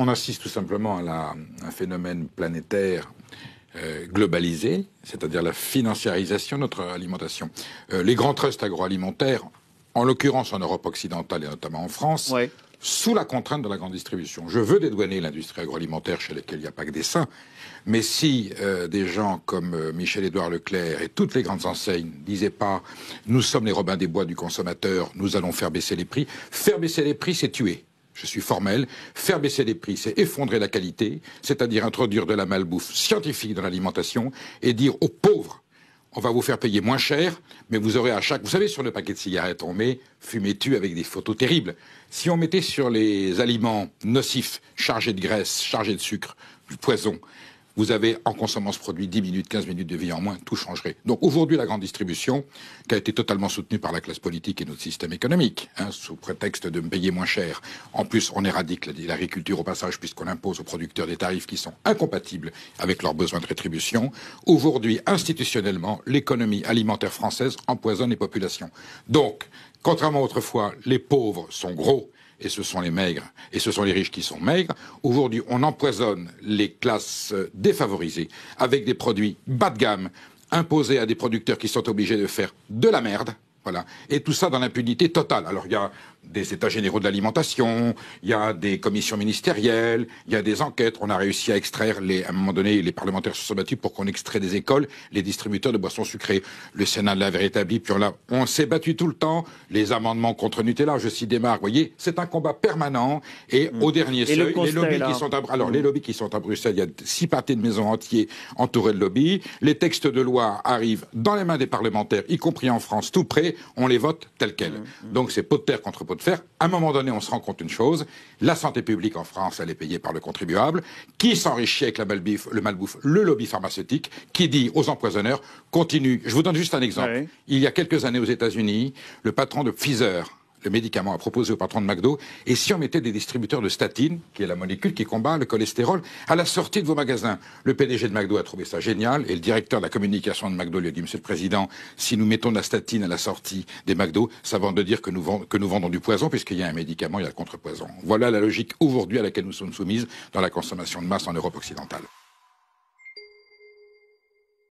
On assiste tout simplement à un phénomène planétaire globalisé, c'est-à-dire la financiarisation de notre alimentation. Les grands trusts agroalimentaires, en l'occurrence en Europe occidentale et notamment en France, ouais. sous la contrainte de la grande distribution. Je veux dédouaner l'industrie agroalimentaire chez laquelle il n'y a pas que des saints, mais si des gens comme Michel-Édouard Leclerc et toutes les grandes enseignes disaient pas « nous sommes les Robins des Bois du consommateur, nous allons faire baisser les prix », faire baisser les prix, c'est tuer. Je suis formel. Faire baisser les prix, c'est effondrer la qualité, c'est-à-dire introduire de la malbouffe scientifique dans l'alimentation et dire aux pauvres, on va vous faire payer moins cher, mais vous aurez à chaque... Vous savez, sur le paquet de cigarettes, on met « fumez-tu » avec des photos terribles. Si on mettait sur les aliments nocifs, chargés de graisse, chargés de sucre, du poison, vous avez, en consommant ce produit, 10 minutes, 15 minutes de vie en moins, tout changerait. Donc aujourd'hui, la grande distribution, qui a été totalement soutenue par la classe politique et notre système économique, sous prétexte de me payer moins cher. En plus, on éradique l'agriculture au passage, puisqu'on impose aux producteurs des tarifs qui sont incompatibles avec leurs besoins de rétribution. Aujourd'hui, institutionnellement, l'économie alimentaire française empoisonne les populations. Donc, contrairement à autrefois, les pauvres sont gros, et ce sont les maigres, et ce sont les riches qui sont maigres. Aujourd'hui, on empoisonne les classes défavorisées avec des produits bas de gamme, imposés à des producteurs qui sont obligés de faire de la merde. Voilà. Et tout ça dans l'impunité totale. Alors, il y a des états généraux de l'alimentation, il y a des commissions ministérielles, il y a des enquêtes. On a réussi à extraire, à un moment donné, les parlementaires se sont battus pour qu'on extrait des écoles les distributeurs de boissons sucrées. Le Sénat l'avait rétabli, puis on s'est battu tout le temps. Les amendements contre Nutella, je cite des marques. Vous voyez, c'est un combat permanent. Et au dernier seuil, les lobbies qui sont les lobbies qui sont à Bruxelles, il y a 6 pâtés de maison entiers entourés de lobbies. Les textes de loi arrivent dans les mains des parlementaires, y compris en France, tout près. On les vote tels quels. Donc c'est pot de terre contre pot de fer. À un moment donné, on se rend compte d'une chose, la santé publique en France, elle est payée par le contribuable, qui s'enrichit avec le malbouffe, le lobby pharmaceutique, qui dit aux empoisonneurs, continue. Je vous donne juste un exemple. Ouais. Il y a quelques années aux États-Unis, le patron de Pfizer, le médicament, a proposé au patron de McDo, et si on mettait des distributeurs de statine, qui est la molécule qui combat le cholestérol, à la sortie de vos magasins. Le PDG de McDo a trouvé ça génial, et le directeur de la communication de McDo lui a dit, Monsieur le Président, si nous mettons de la statine à la sortie des McDo, ça va de dire que nous vendons du poison, puisqu'il y a un médicament, il y a le contrepoison. Voilà la logique aujourd'hui à laquelle nous sommes soumises dans la consommation de masse en Europe occidentale.